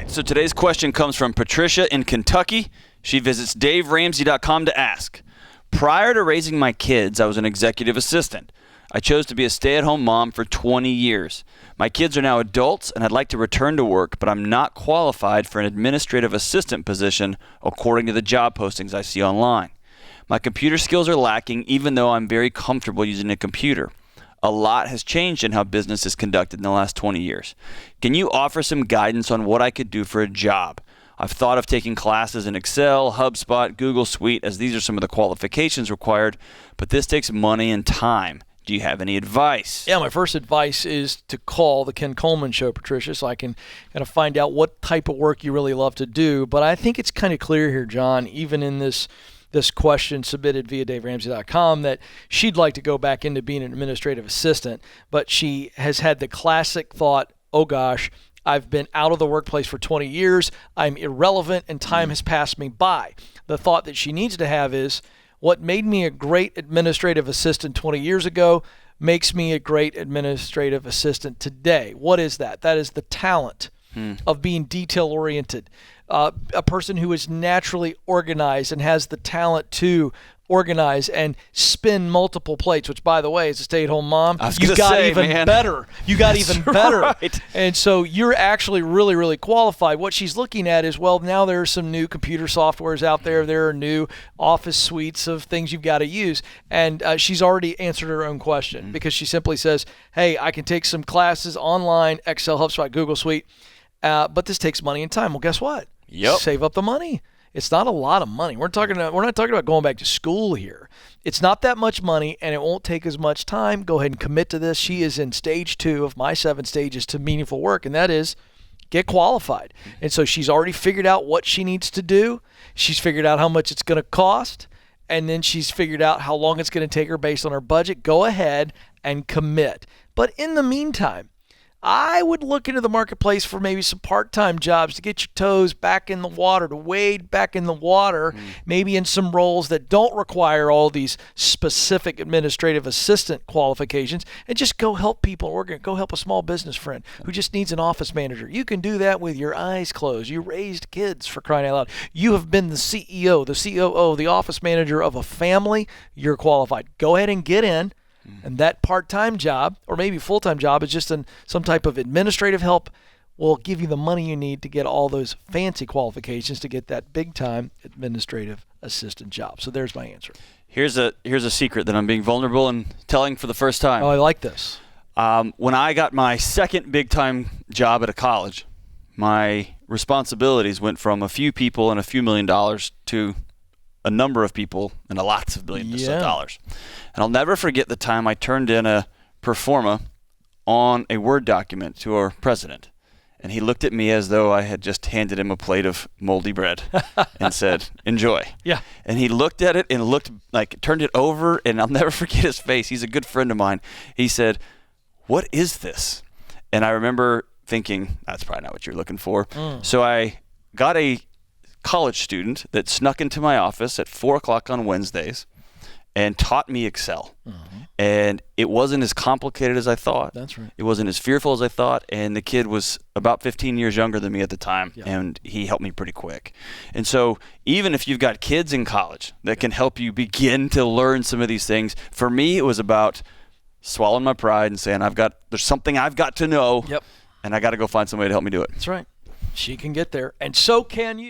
right, so today's question comes from Patricia in Kentucky. She visits DaveRamsey.com to ask, prior to raising my kids, I was an executive assistant. I chose to be a stay-at-home mom for 20 years. My kids are now adults, and I'd like to return to work, but I'm not qualified for an administrative assistant position according to the job postings I see online. My computer skills are lacking, even though I'm very comfortable using a computer. A lot has changed in how business is conducted in the last 20 years. Can you offer some guidance on what I could do for a job? I've thought of taking classes in Excel, HubSpot, Google Suite, as these are some of the qualifications required, but this takes money and time. Do you have any advice? Yeah, my first advice is to call the Ken Coleman Show, Patricia, so I can kind of find out what type of work you really love to do. But I think it's kind of clear here, John, even in this question submitted via DaveRamsey.com, that she'd like to go back into being an administrative assistant, but she has had the classic thought, oh gosh, I've been out of the workplace for 20 years, I'm irrelevant, and time has passed me by. The thought that she needs to have is, what made me a great administrative assistant 20 years ago makes me a great administrative assistant today. What is that? That is the talent of being detail-oriented. A person who is naturally organized and has the talent to organize and spin multiple plates, which, by the way, as a stay-at-home mom, you got even better. You got even better. Right. And so you're actually really, really qualified. What she's looking at is, well, now there are some new computer softwares out there. There are new office suites of things you've got to use. And she's already answered her own question because she simply says, hey, I can take some classes online, Excel, HubSpot, Google Suite, but this takes money and time. Well, guess what? Yep. Save up the money. It's not a lot of money. We're not talking about going back to school here. It's not that much money, and it won't take as much time. Go ahead and commit to this. She is in stage 2 of my 7 stages to meaningful work, and that is get qualified. And so she's already figured out what she needs to do. She's figured out how much it's going to cost, and then she's figured out how long it's going to take her based on her budget. Go ahead and commit. But in the meantime, I would look into the marketplace for maybe some part-time jobs to get your toes back in the water, to wade back in the water, maybe in some roles that don't require all these specific administrative assistant qualifications, and just go help people. Or go help a small business friend who just needs an office manager. You can do that with your eyes closed. You raised kids, for crying out loud. You have been the CEO, the COO, the office manager of a family. You're qualified. Go ahead and get in. And that part-time job, or maybe full-time job, is just some type of administrative help, will give you the money you need to get all those fancy qualifications to get that big-time administrative assistant job. So there's my answer. Here's a secret that I'm being vulnerable and telling for the first time. Oh, I like this. When I got my second big-time job at a college, my responsibilities went from a few people and a few $1 million to a number of people and lots of millions of dollars. And I'll never forget the time I turned in a performa on a Word document to our president. And he looked at me as though I had just handed him a plate of moldy bread and said, enjoy. Yeah. And he looked at it and turned it over, and I'll never forget his face. He's a good friend of mine. He said, what is this? And I remember thinking, that's probably not what you're looking for. So I got a college student that snuck into my office at 4 o'clock on Wednesdays and taught me Excel. And it wasn't as complicated as I thought. That's right. It wasn't as fearful as I thought. And the kid was about 15 years younger than me at the time. Yeah. And he helped me pretty quick. And so even if you've got kids in college that can help you begin to learn some of these things, for me, it was about swallowing my pride and saying, there's something I've got to know. Yep. And I got to go find somebody to help me do it. That's right. She can get there, and so can you.